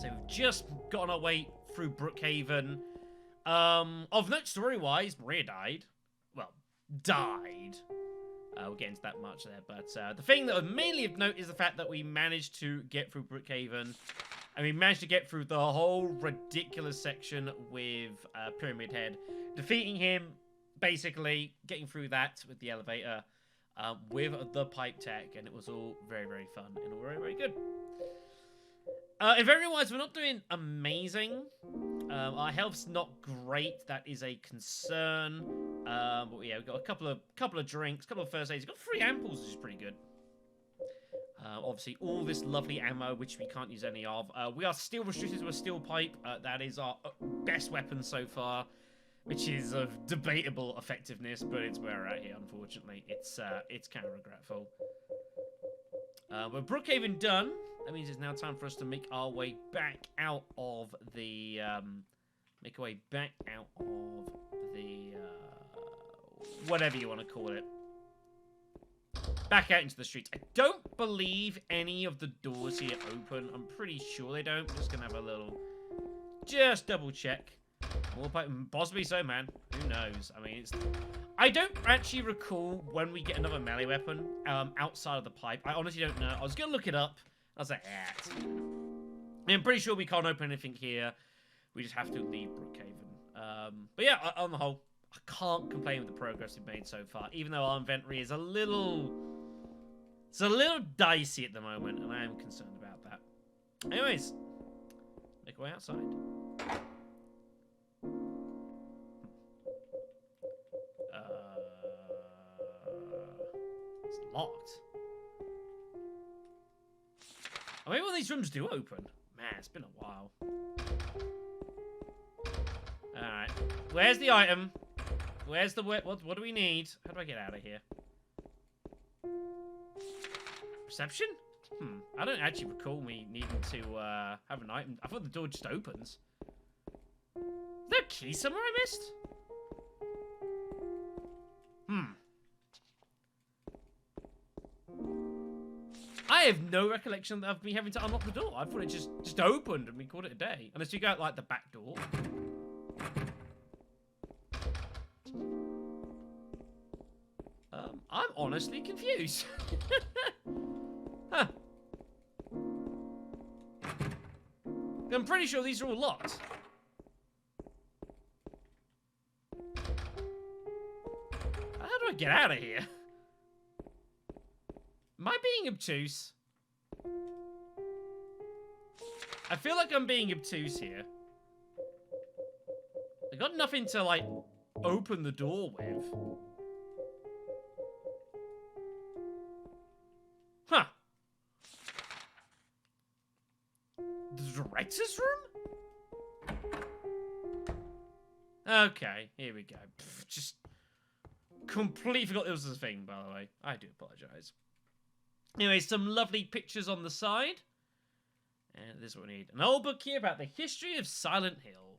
So we've just gotten our way through Brookhaven. Of note, story-wise, Maria died. Well, died. We'll get into that much there. But the thing that mainly of note is the fact that we managed to get through Brookhaven. And we managed to get through the whole ridiculous section with Pyramid Head. Defeating him, basically, getting through that with the elevator. With the pipe tech. And it was all very, very fun. And all very, very good. Inferior-wise, we're not doing amazing. Our health's not great. That is a concern. But yeah, we've got a couple of drinks, couple of first aids. We've got 3 ampoules, which is pretty good. Obviously, all this lovely ammo, which we can't use any of. We are still restricted to a steel pipe. That is our best weapon so far, which is of debatable effectiveness, but it's where we're at here, unfortunately. It's kind of regretful. With Brookhaven done, that means it's now time for us to make our way back out of the, whatever you want to call it. Back out into the streets. I don't believe any of the doors here open. I'm pretty sure they don't. Just gonna have a little, just double check. Possibly so, man. Who knows? I mean, I don't actually recall when we get another melee weapon outside of the pipe. I honestly don't know. I was going to look it up. I was like, I'm pretty sure we can't open anything here. We just have to leave Brookhaven. But yeah, on the whole, I can't complain with the progress we've made so far. Even though our inventory is a little dicey at the moment, and I am concerned about that. Anyways, make our way outside. It's locked. Oh, maybe one of these rooms do open. Man, it's been a while. Alright. Where's the item? Where's the... What do we need? How do I get out of here? Reception? I don't actually recall me needing to have an item. I thought the door just opens. Is there a key somewhere I missed? I have no recollection of me having to unlock the door. I thought it just opened and we called it a day. Unless you go out like the back door. I'm honestly confused. Huh. I'm pretty sure these are all locked. How do I get out of here? Am I being obtuse? I feel like I'm being obtuse here. I got nothing to, like, open the door with. Huh. The director's room? Okay, here we go. Just completely forgot there was a thing, by the way. I do apologize. Anyway, some lovely pictures on the side. And this is what we need. An old book here about the history of Silent Hill.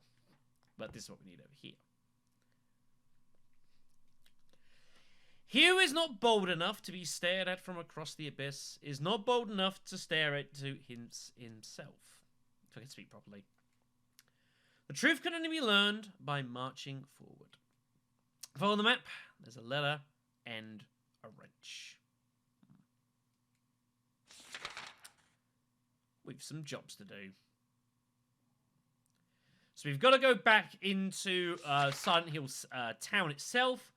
But this is what we need over here. He who is not bold enough to be stared at from across the abyss is not bold enough to stare at to himself. If I can speak properly. The truth can only be learned by marching forward. Follow the map. There's a letter and a wrench. We've some jobs to do. So we've got to go back into Silent Hill town itself.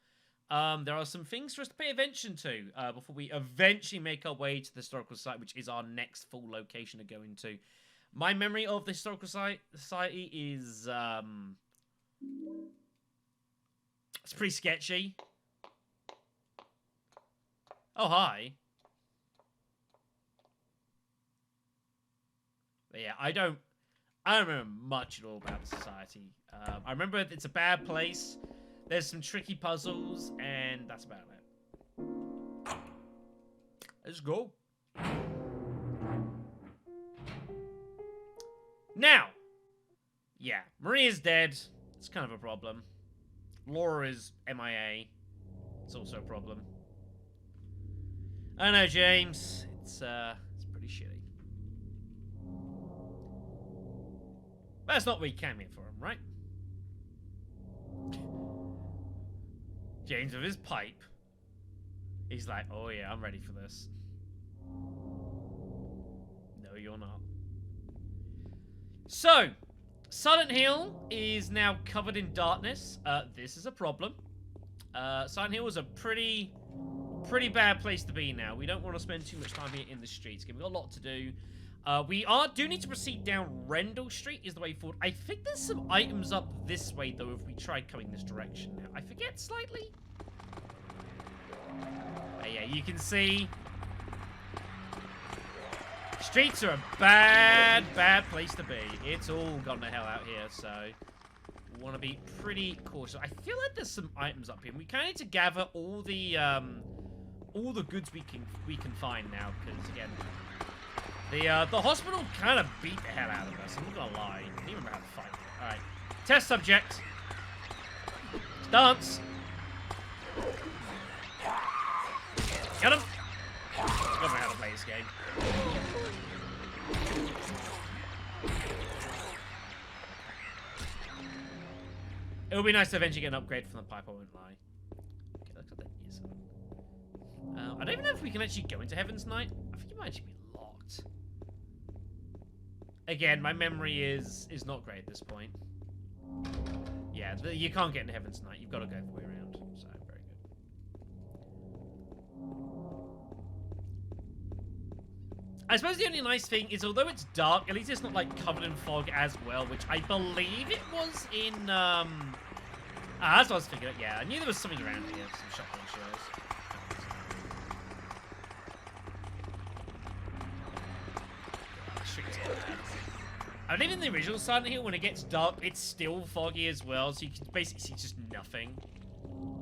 There are some things for us to pay attention to before we eventually make our way to the historical site, which is our next full location to go into. My memory of the historical society is it's pretty sketchy. Oh, hi. But yeah, I don't remember much at all about the society. I remember it's a bad place. There's some tricky puzzles, and that's about it. Let's go. Now, yeah, Maria's dead. It's kind of a problem. Laura is MIA. It's also a problem. I know, James. It's pretty shitty. That's not what we came here for him, right? James with his pipe. He's like, oh yeah, I'm ready for this. No, you're not. So, Silent Hill is now covered in darkness. This is a problem. Silent Hill is a pretty bad place to be now. We don't want to spend too much time here in the streets. We've got a lot to do. We do need to proceed down Rendell Street is the way forward. I think there's some items up this way, though, if we try coming this direction now. I forget slightly. Yeah, you can see. Streets are a bad place to be. It's all gone to hell out here, so we want to be pretty cautious. I feel like there's some items up here. We kind of need to gather all the goods we can find now, because again, the hospital kind of beat the hell out of us. I'm not gonna lie. I don't even remember how to fight it. All right, test subject. Dance. Got him. I don't know how to play this game. It would be nice to eventually get an upgrade from the pipe, I won't lie. Okay, let's put that here. So. I don't even know if we can actually go into Heaven's Night. I think it might actually be locked. Again, my memory is not great at this point. Yeah, you can't get into Heaven's Night. You've got to go the way around. So, very good. I suppose the only nice thing is, although it's dark, at least it's not, like, covered in fog as well, which I believe it was in, that's what I was figuring. Yeah, I knew there was something around here. Some shotgun shells. I believe in the original Silent Hill, when it gets dark, it's still foggy as well, so you can basically see just nothing.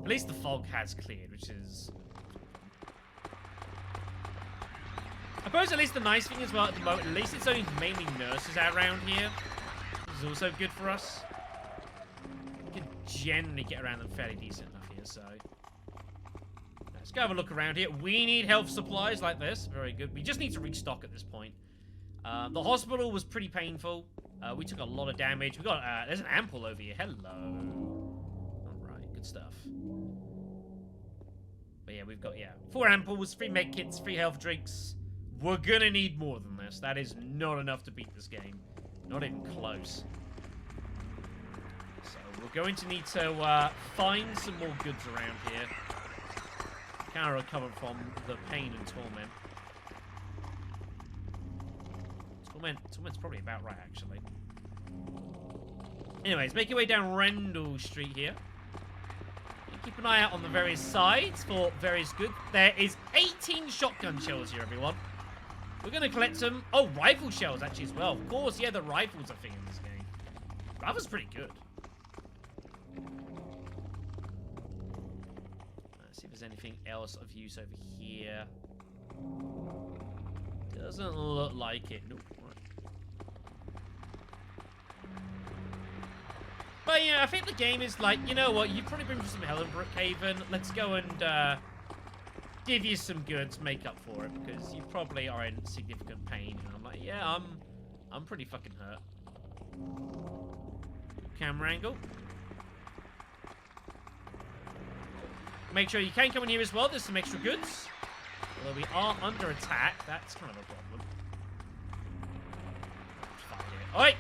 At least the fog has cleared, which is... I suppose at least the nice thing as well at the moment, at least it's only mainly nurses out around here. This is also good for us. We can generally get around them fairly decent enough here, so... Let's go have a look around here. We need health supplies like this. Very good. We just need to restock at this point. The hospital was pretty painful. We took a lot of damage. We got, there's an ampoule over here. Hello. Alright, good stuff. But yeah, we've got, 4 ampoules, 3 med kits, 3 health drinks. We're gonna need more than this. That is not enough to beat this game. Not even close. So we're going to need to find some more goods around here. Kind of recover from the pain and torment. Torment's probably about right, actually. Anyways, make your way down Rendell Street here. Keep an eye out on the various sides for various goods. There is 18 shotgun shells here, everyone. We're going to collect some... Oh, rifle shells, actually, as well. Of course, yeah, the rifles are thing in this game. That was pretty good. Let's see if there's anything else of use over here. Doesn't look like it. Nope. But yeah, I think the game is like, you know what, you've probably been through some hell in Brookhaven. Let's go and give you some goods, make up for it, because you probably are in significant pain. And I'm like, yeah, I'm pretty fucking hurt. Camera angle. Make sure you can come in here as well. There's some extra goods. Although we are under attack, that's kind of a problem. Fuck it. Oi!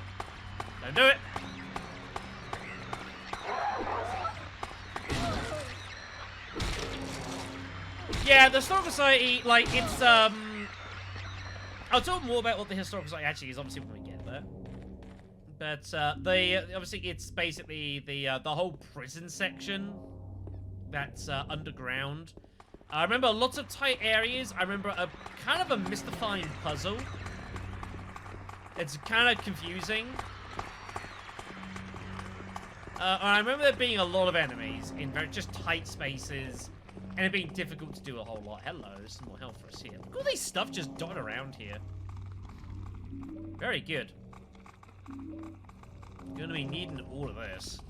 Don't do it! Yeah, the Historical Society, like, it's, I'll talk more about what the Historical Society actually is, obviously, when we get there. But, obviously, it's basically the whole prison section that's, underground. I remember lots of tight areas. I remember a kind of a mystifying puzzle. It's kind of confusing. I remember there being a lot of enemies in very just tight spaces, and it being difficult to do a whole lot. Hello, there's some more health for us here. Look at all these stuff just dotted around here. Very good. Gonna be needing all of this.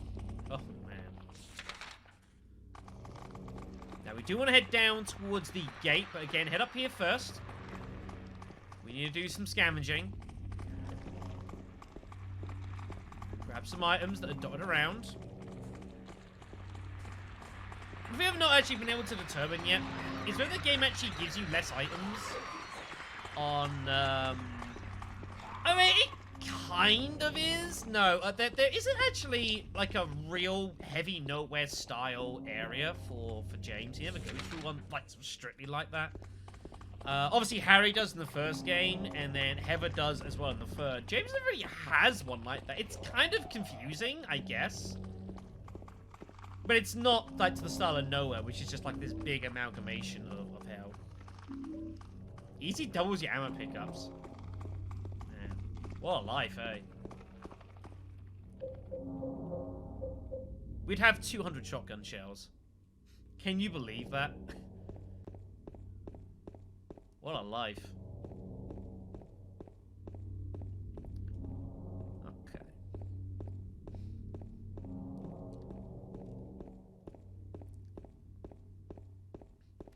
Oh, man. Now, we do want to head down towards the gate, but again, head up here first. We need to do some scavenging. Grab some items that are dotted around. What we have not actually been able to determine yet is whether the game actually gives you less items on, I mean, it kind of is. No, there isn't actually, like, a real heavy nowhere style area for James. He never goes through one, like, strictly like that. Obviously, Harry does in the first game, and then Heather does as well in the third. James never really has one like that. It's kind of confusing, I guess. But it's not, like, to the style of Nowhere, which is just, like, this big amalgamation of hell. Easy doubles your ammo pickups. Man, what a life, eh? We'd have 200 shotgun shells. Can you believe that? What a life. Okay.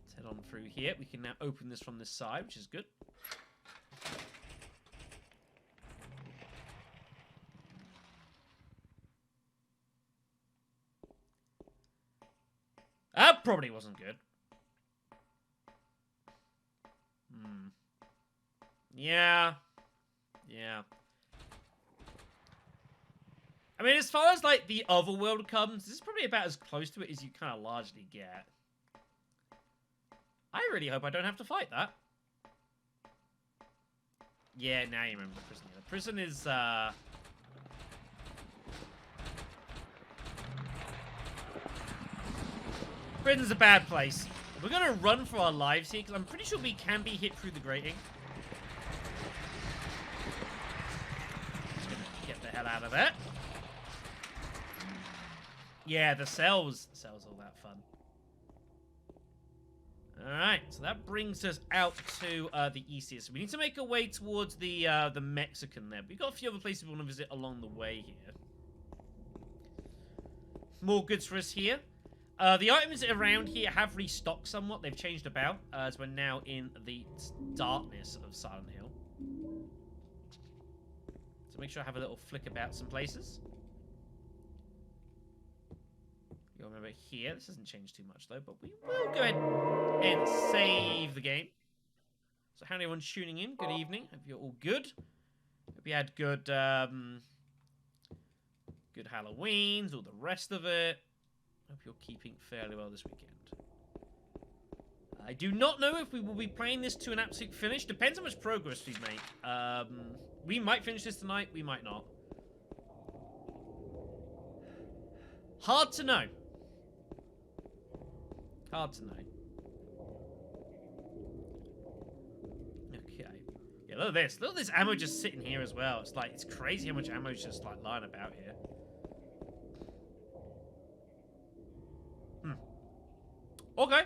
Let's head on through here. We can now open this from this side, which is good. That probably wasn't good. Yeah. Yeah. I mean, as far as, like, the other world comes, this is probably about as close to it as you kind of largely get. I really hope I don't have to fight that. Yeah, now you remember the prison. The prison is, Prison's a bad place. We're gonna run for our lives here, because I'm pretty sure we can be hit through the grating. Just gonna get the hell out of there. Yeah, the cells. The cells are all that fun. Alright, so that brings us out to the east here. So we need to make our way towards the Mexican there. We've got a few other places we want to visit along the way here. More goods for us here. The items around here have restocked somewhat. They've changed about, as we're now in the darkness of Silent Hill. So make sure I have a little flick about some places. You'll remember here, this hasn't changed too much though, but we will go ahead and save the game. So how everyone's tuning in, good evening. Hope you're all good. Hope you had good, good Halloweens, all the rest of it. Hope you're keeping fairly well this weekend. I do not know if we will be playing this to an absolute finish. Depends how much progress we make. We might finish this tonight, we might not. Hard to know. Hard to know. Okay. Yeah, look at this. Look at this ammo just sitting here as well. It's like, it's crazy how much ammo is just like lying about here. Okay.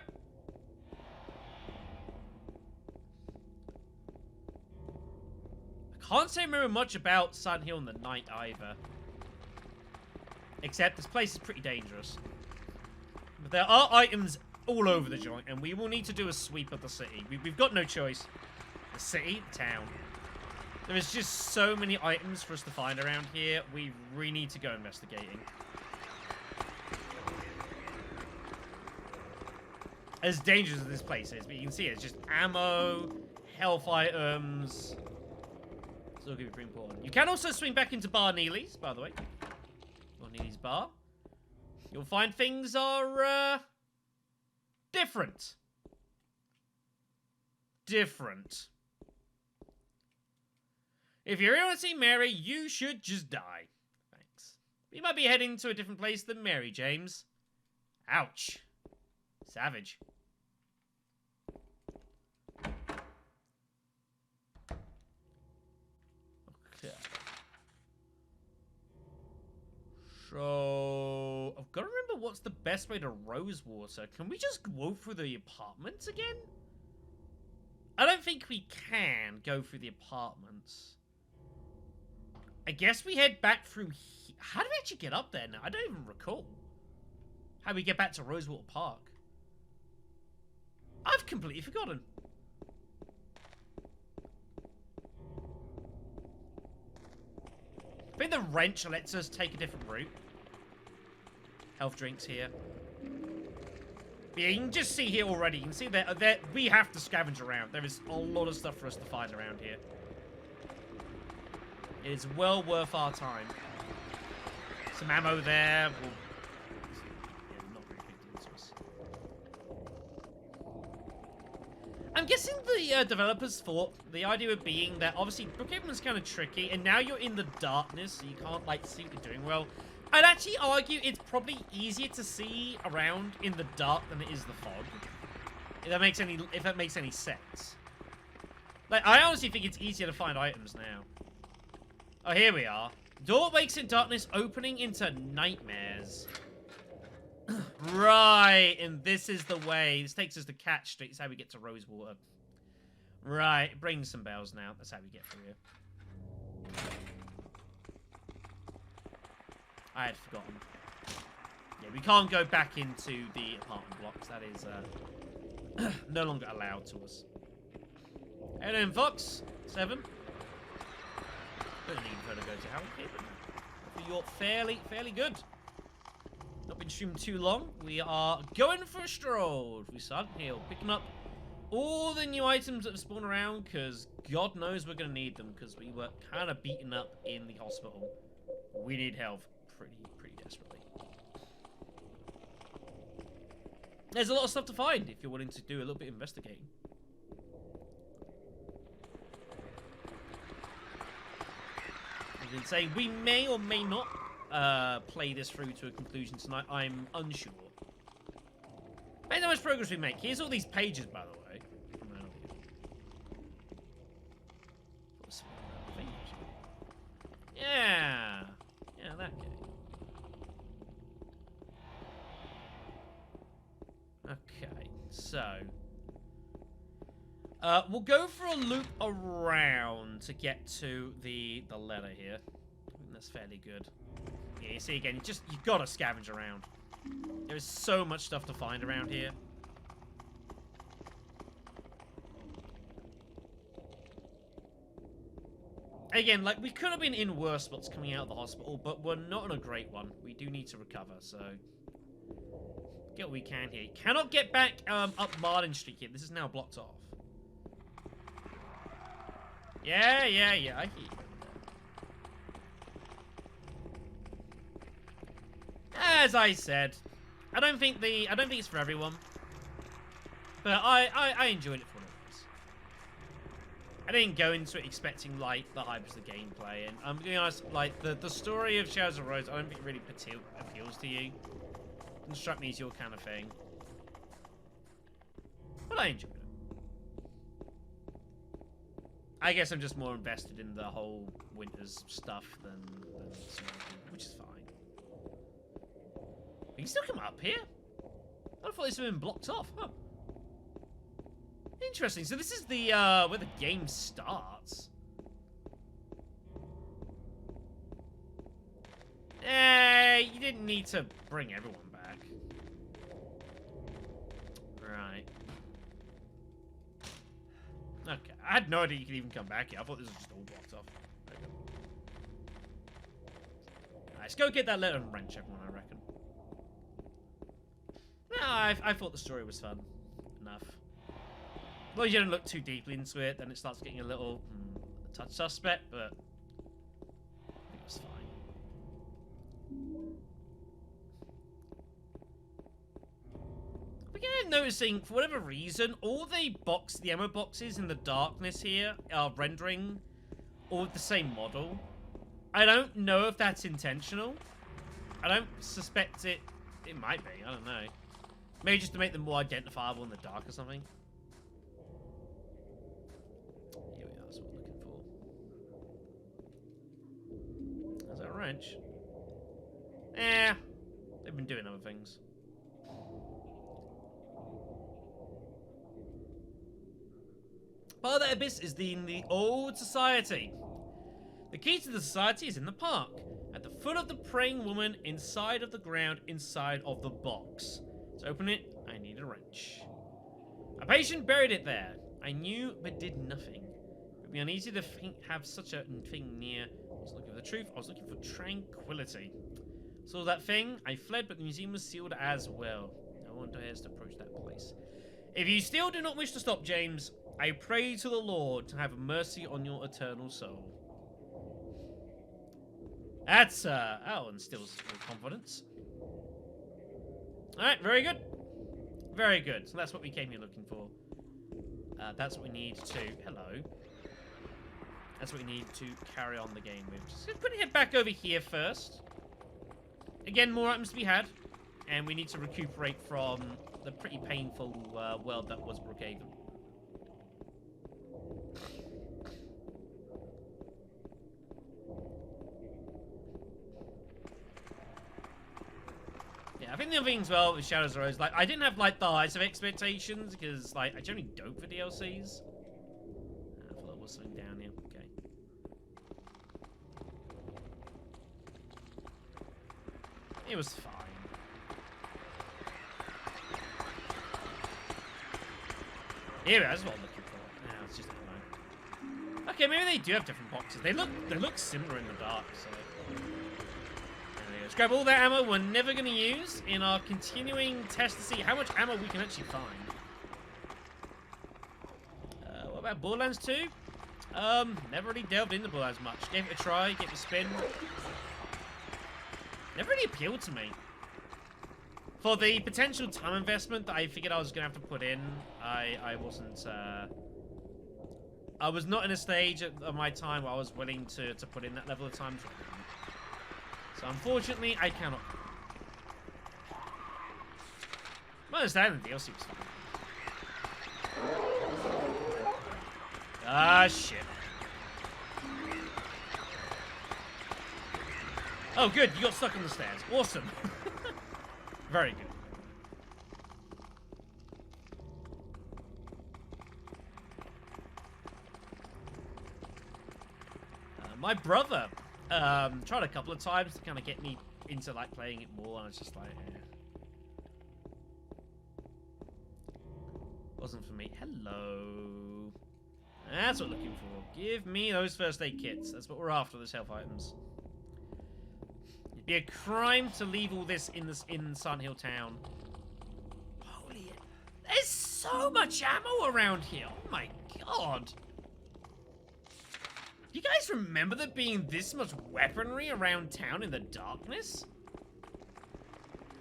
I can't say I remember much about Silent Hill in the night either. Except this place is pretty dangerous. But there are items all over the joint, and we will need to do a sweep of the city. We've got no choice. The city, the town. There is just so many items for us to find around here. We really need to go investigating. As dangerous as this place is, but you can see it's just ammo, health items. It's all going to be pretty important. You can also swing back into Bar Neely's, by the way. Bar Neely's bar. You'll find things are, different. Different. If you really want to see Mary, you should just die. Thanks. You might be heading to a different place than Mary, James. Ouch. Savage. Okay. So, I've got to remember what's the best way to Rosewater. Can we just go through the apartments again? I don't think we can go through the apartments. I guess we head back through here. How do we actually get up there now? I don't even recall. How do we get back to Rosewater Park? I've completely forgotten. I think the wrench lets us take a different route. Health drinks here. But yeah, you can just see here already. You can see that we have to scavenge around. There is a lot of stuff for us to find around here. It is well worth our time. Some ammo there. We'll... yeah, not very big deal to us. I'm guessing the developers thought the idea of being that obviously Brookhaven is kind of tricky, and now you're in the darkness, so you can't like see what you're doing. Well, I'd actually argue it's probably easier to see around in the dark than it is the fog. If that makes any sense. Like, I honestly think it's easier to find items now. Oh, here we are. Door wakes in darkness, opening into nightmares. Right, and this is the way. This takes us to Catch Street. This is how we get to Rosewater. Right, bring some bells now. That's how we get through here. I had forgotten. Yeah, we can't go back into the apartment blocks. That is no longer allowed to us. And then Fox 7. Don't need further go to Howard. You're fairly good. Not been streaming too long. We are going for a stroll. We Sergeant Hill, picking up all the new items that have spawned around, because God knows we're going to need them, because we were kind of beaten up in the hospital. We need health pretty desperately. There's a lot of stuff to find if you're willing to do a little bit of investigating. I've been saying we may or may not play this through to a conclusion tonight. I'm unsure. Depends how much progress we make. Here's all these pages, by the way. Yeah. Yeah, that guy. Okay, so we'll go for a loop around to get to the letter here. I think that's fairly good. Yeah, you see again, you gotta scavenge around. There is so much stuff to find around here. Again, like, we could have been in worse spots coming out of the hospital, but we're not in a great one. We do need to recover, so get what we can here. Cannot get back up Marlin Street here. This is now blocked off. Yeah, I hear you. As I said, I don't think it's for everyone, but I enjoyed it for what it was. I didn't go into it expecting like the hype of the gameplay, and I'm being honest, like the story of Shadows of Rose, I don't think really appeals to you. Doesn't strike me as your kind of thing, but I enjoyed it. I guess I'm just more invested in the whole Winters stuff than which is fine. You can still come up here? I thought this had been blocked off. Huh. Interesting. So this is the where the game starts. You didn't need to bring everyone back. Right. Okay. I had no idea you could even come back here. I thought this was just all blocked off. Okay. Right, let's go get that letter and wrench everyone, I reckon. No, I thought the story was fun enough. Well, you don't look too deeply into it, then it starts getting a little touch suspect, but I think it was fine. Again, noticing, for whatever reason, all the ammo boxes in the darkness here are rendering all the same model. I don't know if that's intentional. I don't suspect it. It might be, I don't know. Maybe just to make them more identifiable in the dark or something. Here we are, that's what we're looking for. There's that wrench. They've been doing other things. Part of that abyss is in the old society. The key to the society is in the park, at the foot of the praying woman, inside of the ground, inside of the box. To open it, I need a wrench. A patient buried it there. I knew, but did nothing. It would be uneasy to have such a thing near. Let's look at the truth, I was looking for tranquility. Saw that thing, I fled, but the museum was sealed as well. No one dares to approach that place. If you still do not wish to stop, James, I pray to the Lord to have mercy on your eternal soul. That's, oh, instills confidence. Alright, very good. Very good. So that's what we came here looking for. That's what we need to... Hello. That's what we need to carry on the game with. Just put it back over here first. Again, more items to be had. And we need to recuperate from the pretty painful world that was Brookhaven. Yeah, I think the other thing as well with Shadows of Rose, like, I didn't have, like, the highest of expectations, because, like, I generally don't for DLCs. I thought there was something down here. Okay. It was fine. Yeah, that's what I'm looking for. No, it's just ammo. Okay, maybe they do have different boxes. They look similar in the dark, so... Let's grab all that ammo we're never going to use in our continuing test to see how much ammo we can actually find. What about Borderlands 2? Never really delved into Borderlands much. Gave it a try, gave it a spin. Never really appealed to me. For the potential time investment that I figured I was going to have to put in, I wasn't... I was not in a stage of my time where I was willing to put in that level of time. So unfortunately, I cannot. My understanding the DLC was fine. Ah, shit. Oh, good. You got stuck on the stairs. Awesome. Very good. My brother tried a couple of times to kind of get me into, like, playing it more, and I was just like, eh. Wasn't for me. Hello. That's what I'm looking for. Give me those first aid kits. That's what we're after, those health items. It'd be a crime to leave all this in Silent Hill Town. Holy... There's so much ammo around here. Oh my god. You guys remember there being this much weaponry around town in the darkness?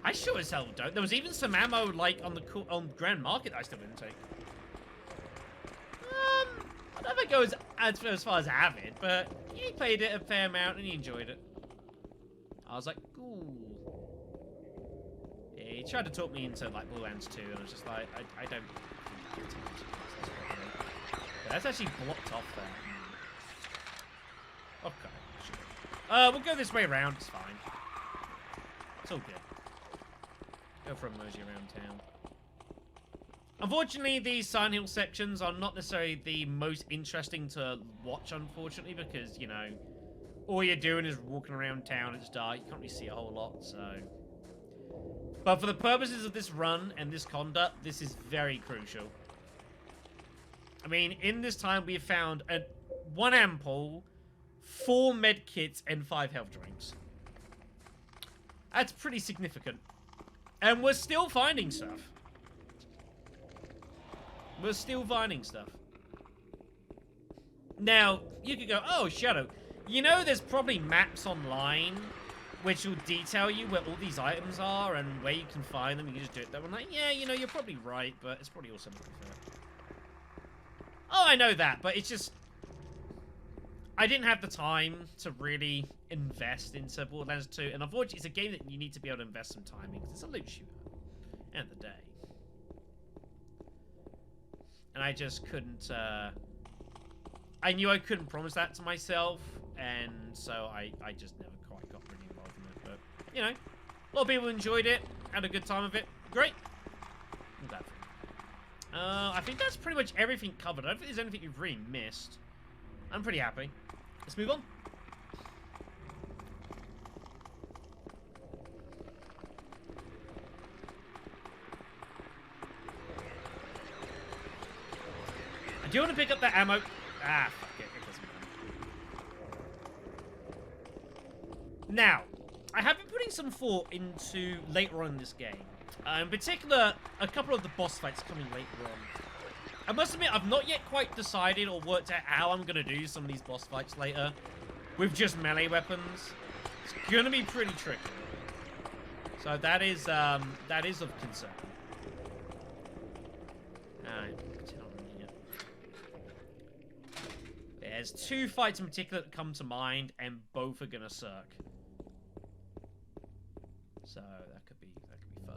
I sure as hell don't. There was even some ammo, like, on Grand Market that I still didn't take. I don't think it goes as far as Avid, but he played it a fair amount and he enjoyed it. I was like, cool. Yeah, he tried to talk me into, like, Borderlands 2, and I was just like, I don't... But that's actually blocked off there. Okay, sure. We'll go this way around, it's fine. It's all good. Go for a mosey around town. Unfortunately, these Silent Hill sections are not necessarily the most interesting to watch, unfortunately, because, you know, all you're doing is walking around town, it's dark, you can't really see a whole lot, so... But for the purposes of this run and this conduct, this is very crucial. I mean, in this time, we have found 1 ampoule, 4 med kits, and 5 health drinks. That's pretty significant. And we're still finding stuff. We're still finding stuff. Now, you could go, oh, Shadow, you know there's probably maps online which will detail you where all these items are and where you can find them. You can just do it that one. Like, yeah, you know, you're probably right, but it's probably also not fair. Oh, I know that, but it's just... I didn't have the time to really invest into Borderlands 2, and unfortunately, it's a game that you need to be able to invest some time in, because it's a loot shooter, end of the day. And I just couldn't, I knew I couldn't promise that to myself, and so I just never quite got really involved in it, but, you know, a lot of people enjoyed it, had a good time of it, great. I'm glad for it. I think that's pretty much everything covered. I don't think there's anything you've really missed. I'm pretty happy. Let's move on. I do want to pick up that ammo. Ah, fuck it. It doesn't matter. Now, I have been putting some thought into later on in this game. In particular, a couple of the boss fights coming later on. I must admit, I've not yet quite decided or worked out how I'm going to do some of these boss fights later with just melee weapons. It's going to be pretty tricky. So that is of concern. Alright, there's two fights in particular that come to mind, and both are going to suck. So that could be fun.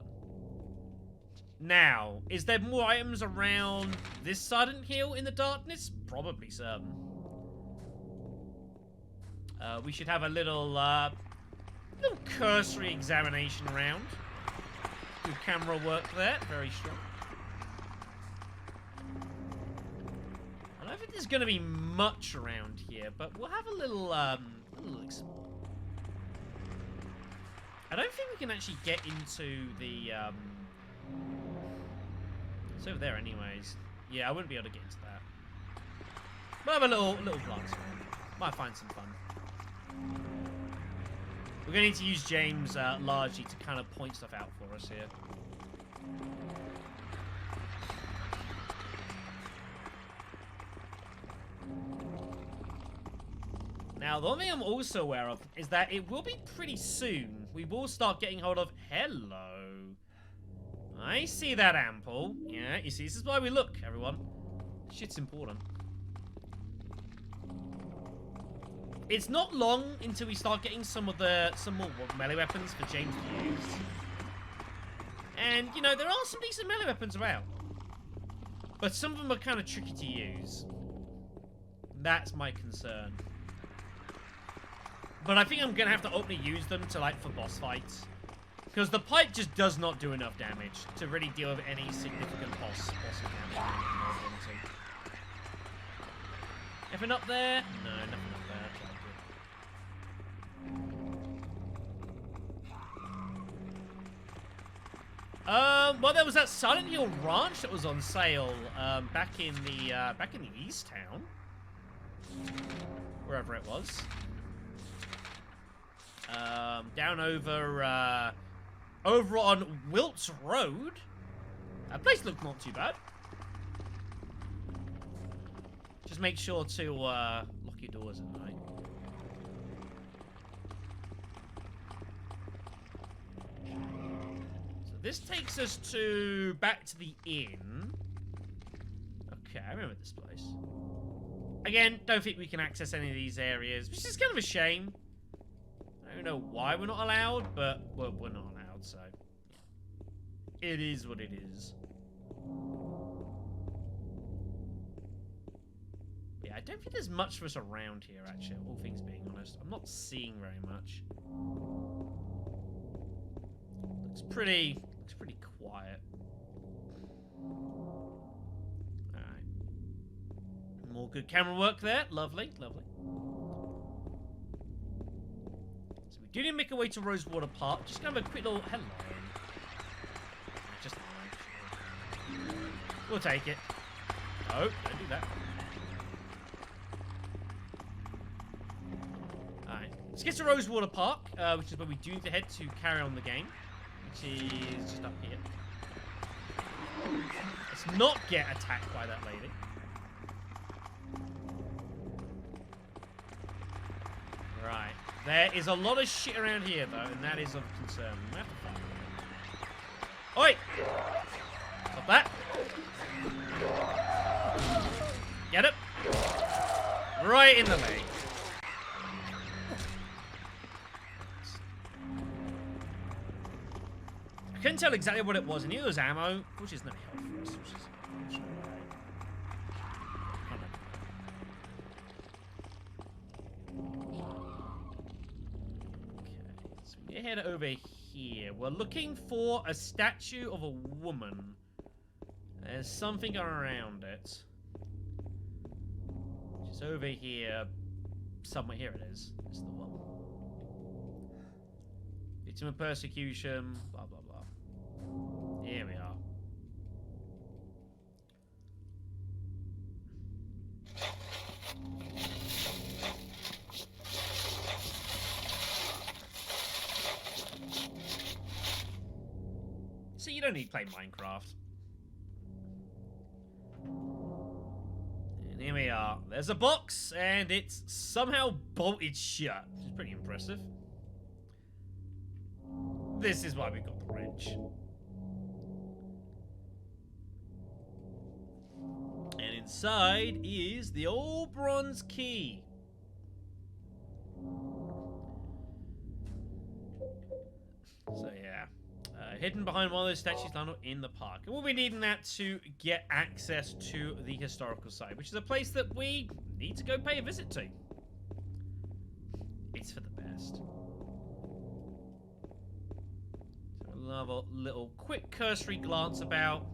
Now, is there more items around this sudden hill in the darkness? Probably some. We should have a little cursory examination around. Good camera work there, very strong. I don't think there's going to be much around here, but we'll have a little explore. I don't think we can actually get into the, it's over there anyways. Yeah, I wouldn't be able to get into that. We'll have a little glance around. Might find some fun. We're going to need to use James largely to kind of point stuff out for us here. Now, the one thing I'm also aware of is that it will be pretty soon. We will start getting hold of... Hello. I see that ample. Yeah, you see, this is why we look, everyone. Shit's important. It's not long until we start getting some more melee weapons for James to use. And, you know, there are some decent melee weapons around. But some of them are kind of tricky to use. That's my concern. But I think I'm going to have to openly use them to, like, for boss fights. Because the pipe just does not do enough damage to really deal with any significant boss damage. Anything up there? No, nothing up there. Well, there was that Silent Hill Ranch that was on sale back in the East Town, wherever it was. Down over on Wilts Road. That place looked not too bad. Just make sure to lock your doors at night. So this takes us back to the inn. Okay, I remember this place. Again, don't think we can access any of these areas, which is kind of a shame. I don't know why we're not allowed, but we're not allowed, so yeah. It is what it is. Yeah, I don't think there's much for us around here, actually, all things being honest. I'm not seeing very much. Looks pretty quiet. Alright. More good camera work there. Lovely, lovely. Do need to make our way to Rosewater Park. Just gonna have a quick little hello. Just we'll take it. No, don't do that. Alright. Let's get to Rosewater Park, which is where we do need to head to carry on the game. Which is just up here. Let's not get attacked by that lady. Right. There is a lot of shit around here, though, and that is of concern. Oi! Stop that. Get it? Right in the leg. I couldn't tell exactly what it was. I knew it was ammo, which is no help for us, which is unfortunate. Head over here. We're looking for a statue of a woman. There's something around it. Just over here. Somewhere. Here it is. This is the one. Victim of persecution. Blah, blah, blah. Here we are. You don't need to play Minecraft. And here we are. There's a box, and it's somehow bolted shut, which is pretty impressive. This is why we've got the wrench. And inside is the old bronze key. So yeah, hidden behind one of those statues down in the park. And we'll be needing that to get access to the historical site, which is a place that we need to go pay a visit to. It's for the best. So another little quick cursory glance about.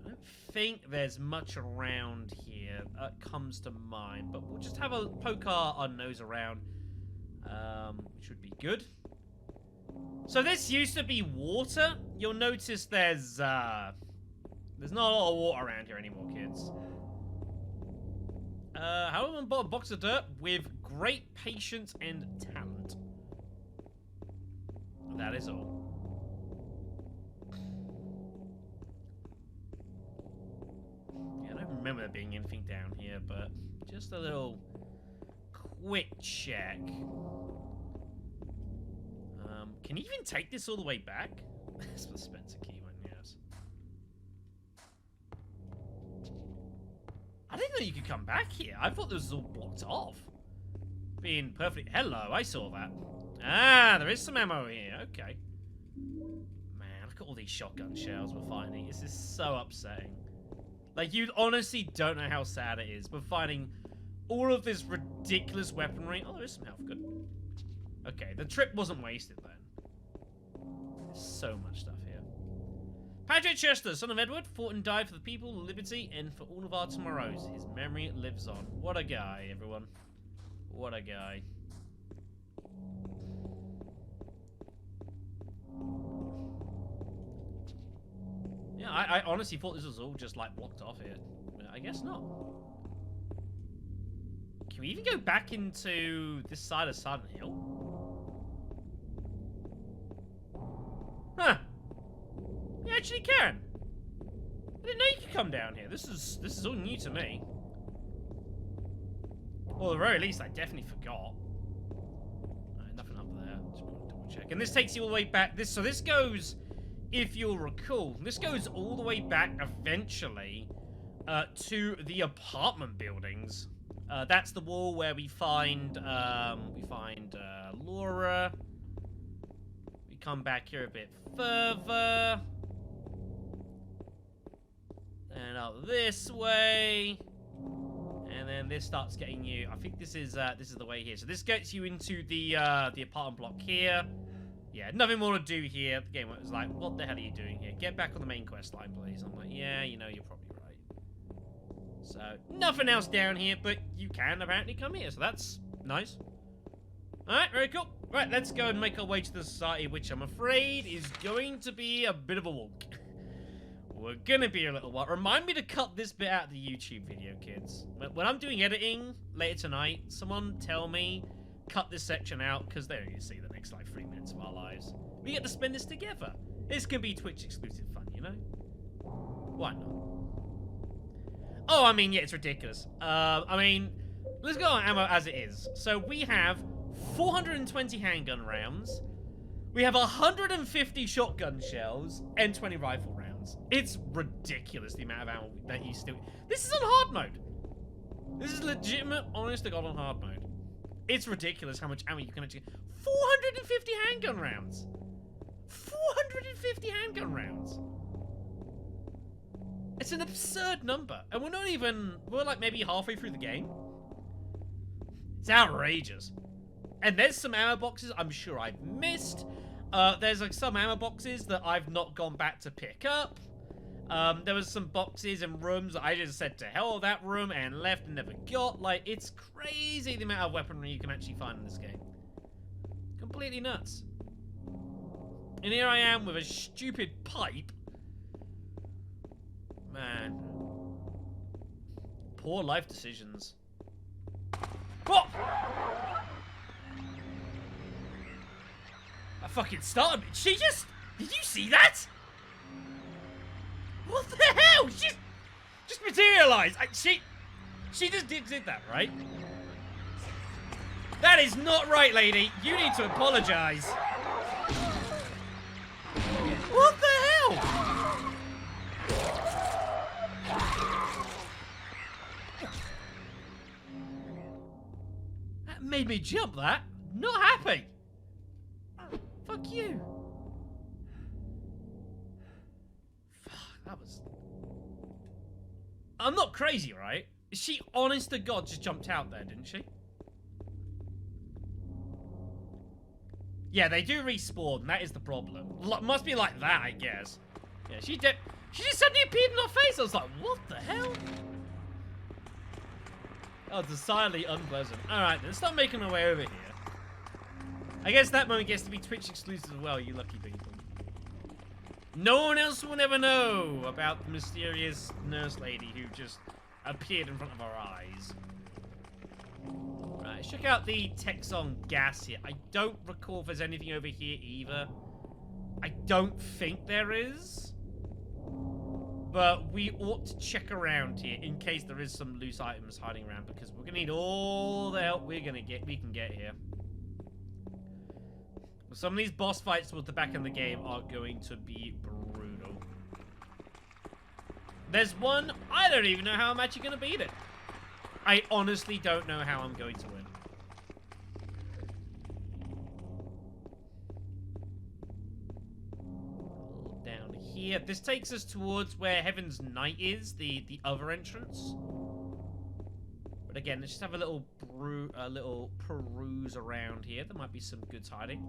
I don't think there's much around here that comes to mind, but we'll just have a poke our nose around, which would be good. So this used to be water. You'll notice there's not a lot of water around here anymore, kids. However, I bought a box of dirt with great patience and talent. That is all. Yeah, I don't remember there being anything down here, but just a little quick check. Can you even take this all the way back? That's the Spencer key one, yes. I didn't know you could come back here. I thought this was all blocked off. Being perfectly... Hello, I saw that. Ah, there is some ammo here. Okay. Man, look at all these shotgun shells we're finding. This is so upsetting. Like, you honestly don't know how sad it is. We're finding all of this ridiculous weaponry. Oh, there is some health. Good. Okay, the trip wasn't wasted then. There's so much stuff here. Patrick Chester, son of Edward, fought and died for the people, liberty, and for all of our tomorrows. His memory lives on. What a guy, everyone. What a guy. Yeah, I honestly thought this was all just, like, blocked off here. I guess not. Can we even go back into this side of Silent Hill? Huh. You actually can. I didn't know you could come down here. This is all new to me. Or at the very least, I definitely forgot. Right, nothing up there. Just want to double check. And this takes you all the way back. So this goes, if you'll recall, this goes all the way back eventually to the apartment buildings. That's the wall where we find Laura. We come back here a bit further. And up this way. And then this starts getting you. I think this is the way here. So this gets you into the apartment block here. Yeah, nothing more to do here. The game was like, what the hell are you doing here? Get back on the main quest line, please. I'm like, yeah, you know, you're probably right. So, nothing else down here, but you can apparently come here, so that's nice. Alright, very cool. Right, let's go and make our way to the society, which I'm afraid is going to be a bit of a walk. We're gonna be a little while. Remind me to cut this bit out of the YouTube video, kids. When I'm doing editing later tonight, someone tell me, cut this section out, because they only see the next, like, 3 minutes of our lives. We get to spend this together. This can be Twitch exclusive fun, you know? Why not? Oh, I mean, yeah, it's ridiculous. I mean, let's go on ammo as it is. So we have 420 handgun rounds. We have 150 shotgun shells and 20 rifle rounds. It's ridiculous the amount of ammo that you still... This is on hard mode. This is legitimate, honest to God on hard mode. It's ridiculous how much ammo you can actually... 450 handgun rounds! 450 handgun rounds! It's an absurd number. And we're not even... We're like maybe halfway through the game. It's outrageous. And there's some ammo boxes I'm sure I've missed. There's like some ammo boxes that I've not gone back to pick up. There was some boxes and rooms that I just said to hell with that room and left and never got. Like, it's crazy the amount of weaponry you can actually find in this game. Completely nuts. And here I am with a stupid pipe. Man. Poor life decisions. What? I fucking started. She just Did you see that? What the hell? She just materialized. She just did that, right? That is not right, lady. You need to apologize. What the hell? That made me jump, that. Not happy. Fuck you. Fuck, that was... I'm not crazy, right? She, honest to God, just jumped out there, didn't she? Yeah, they do respawn. That is the problem. Must be like that, I guess. Yeah, she just suddenly appeared in our face. I was like, what the hell? Oh, decidedly unpleasant. Alright, then stop making our way over here. I guess that moment gets to be Twitch exclusive as well, you lucky people. No one else will ever know about the mysterious nurse lady who just appeared in front of our eyes. Right, check out the Texon gas here. I don't recall if there's anything over here either. I don't think there is. But we ought to check around here in case there is some loose items hiding around, because we're gonna need all the help we can get here. Some of these boss fights towards the back of the game are going to be brutal. There's one, I don't even know how I'm actually gonna beat it. I honestly don't know how I'm going to win. Down here. This takes us towards where Heaven's Night is, the other entrance. But again, let's just have a little peruse around here. There might be some goods hiding.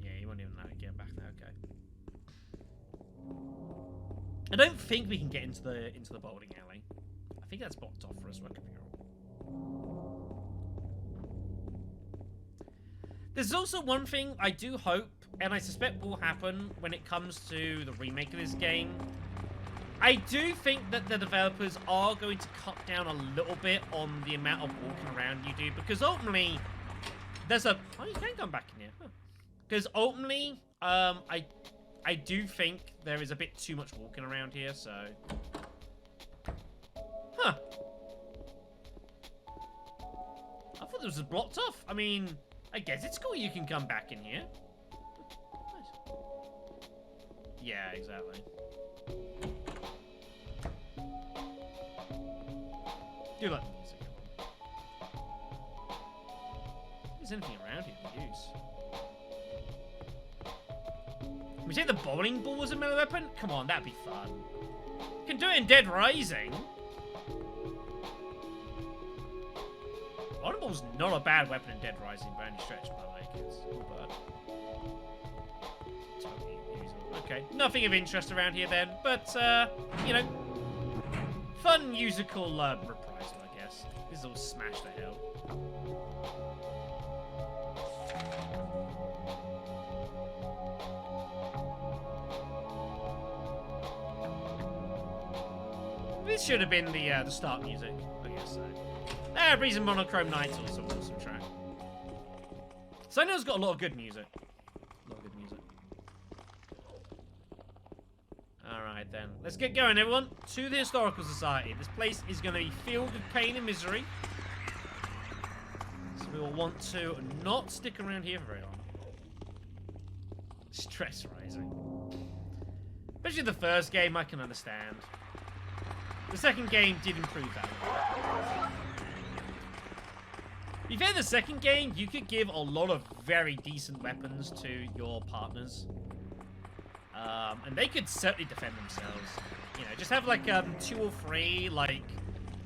Yeah, you won't even know how to get back there. Okay. I don't think we can get into the bowling alley. I think that's blocked off for us. What could be wrong? There's also one thing I do hope, and I suspect will happen when it comes to the remake of this game. I do think that the developers are going to cut down a little bit on the amount of walking around you do, because ultimately, there's a... Oh, you can come back in here. Because ultimately, I do think there is a bit too much walking around here, so... Huh. I thought this was blocked off. I mean, I guess it's cool you can come back in here. Nice. Yeah, exactly. Do like the music. If there's anything around here to use. Can we take the bowling ball as a melee weapon? Come on, that'd be fun. You can do it in Dead Rising. Bowling ball's not a bad weapon in Dead Rising by any stretch, by the way, kids. But totally usable. Okay, nothing of interest around here then, but you know, fun musical reprisal, I guess. This is all smash to hell. This should have been the start music, I guess so. Breeze Monochrome Night's also an awesome track. Sino's got a lot of good music. A lot of good music. Alright then. Let's get going, everyone. To the Historical Society. This place is going to be filled with pain and misery. So we will want to not stick around here for very long. Stress rising. Especially the first game, I can understand. The second game did improve that. To be fair, the second game, you could give a lot of very decent weapons to your partners. And they could certainly defend themselves. You know, just have like 2 or 3, like,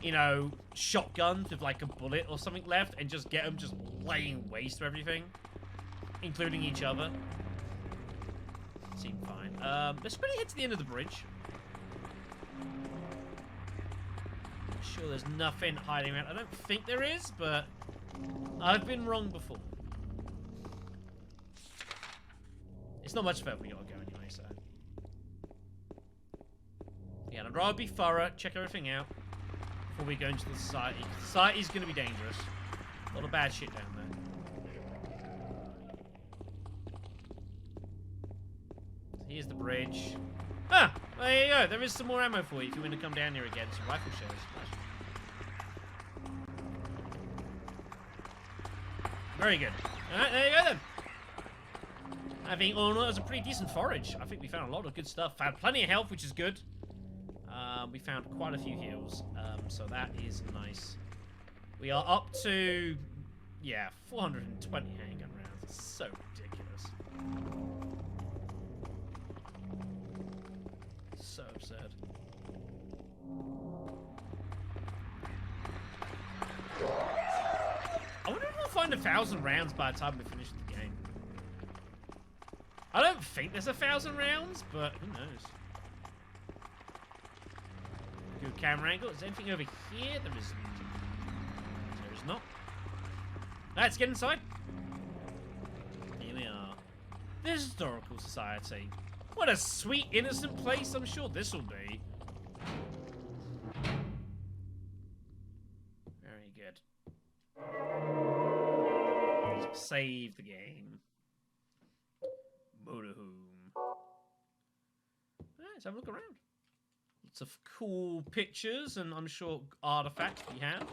you know, shotguns with like a bullet or something left, and just get them just laying waste to everything, including each other. Seemed fine. Let's probably head to the end of the bridge. Sure, there's nothing hiding around. I don't think there is, but I've been wrong before. It's not much further we gotta go anyway, so. Yeah, I'd rather be thorough, check everything out before we go into the society. Society's gonna be dangerous. A lot of bad shit down there. Here's the bridge. Ah, there you go. There is some more ammo for you if you want to come down here again. Some rifle shells. Very good. Alright, there you go then. I think all in all, it was a pretty decent forage. I think we found a lot of good stuff. Found plenty of health, which is good. We found quite a few heals, so that is nice. We are up to, yeah, 420 handgun rounds. It's so ridiculous. So absurd. I wonder if we'll find 1,000 rounds by the time we finish the game. I don't think there's 1,000 rounds, but who knows? Good camera angle. Is there anything over here? There is not. Let's get inside. Here we are. The Historical Society. What a sweet, innocent place I'm sure this will be. Very good. Let's save the game. Motorhome. Alright, let's have a look around. Lots of cool pictures and I'm sure artifacts we have.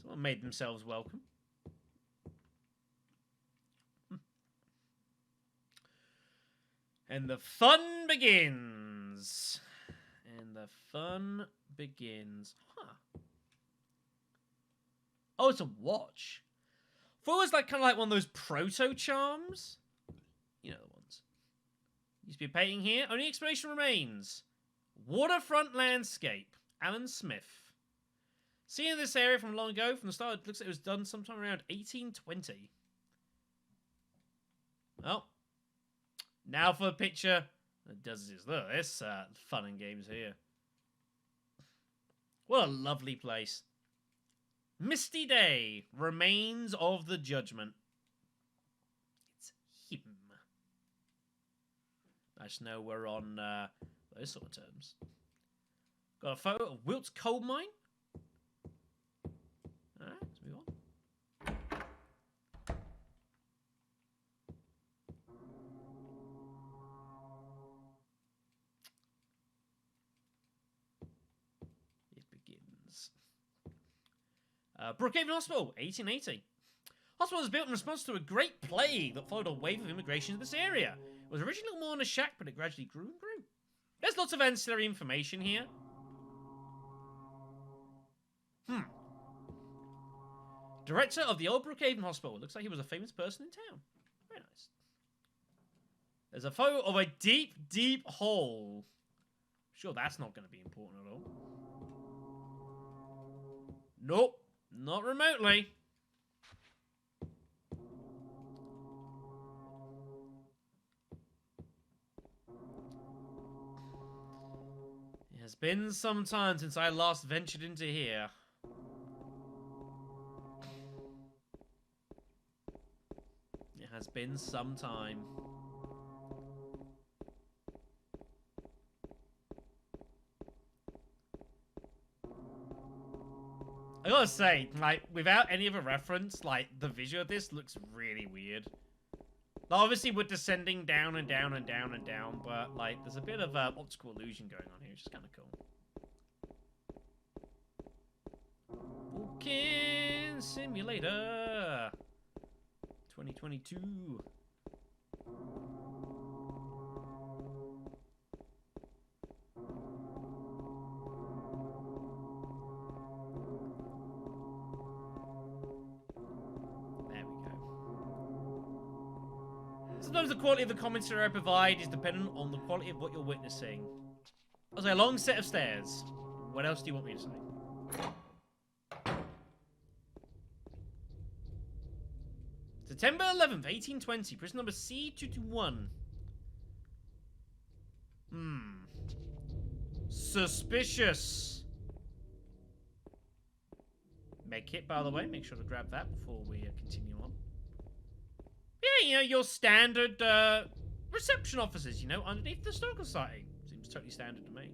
Someone made themselves welcome. And the fun begins. And the fun begins. Huh. Oh, it's a watch. I thought it was like kind of like one of those proto charms. You know the ones. Used to be a painting here. Only explanation remains. Waterfront landscape. Alan Smith. Seeing this area from long ago, from the start, it looks like it was done sometime around 1820. Well, now for a picture. It does this. Look, this fun and games here. What a lovely place. Misty Day. Remains of the Judgment. It's him. I just know we're on those sort of terms. Got a photo of Wilt's coal mine. Alright, let's move on. It begins. Brookhaven Hospital, 1880. Hospital was built in response to a great plague that followed a wave of immigration to this area. It was originally more than a shack, but it gradually grew and grew. There's lots of ancillary information here. Director of the old Brookhaven Hospital. Looks like he was a famous person in town. Very nice. There's a photo of a deep, deep hole. Sure, that's not going to be important at all. Nope. Not remotely. It has been some time since I last ventured into here. It has been some time. I gotta say, like, without any of a reference, like, the visual of this looks really weird. Obviously, we're descending down and down and down and down, but, like, there's a bit of optical illusion going on here, which is kind of cool. Vulcan Simulator 2022. Sometimes the quality of the commentary I provide is dependent on the quality of what you're witnessing. I was like, a long set of stairs. What else do you want me to say? September 11th, 1820. Prison number C221. Suspicious. Medkit, by the way. Make sure to grab that before we continue on. Yeah, you know, your standard reception officers, you know, underneath the Historical Society. Seems totally standard to me.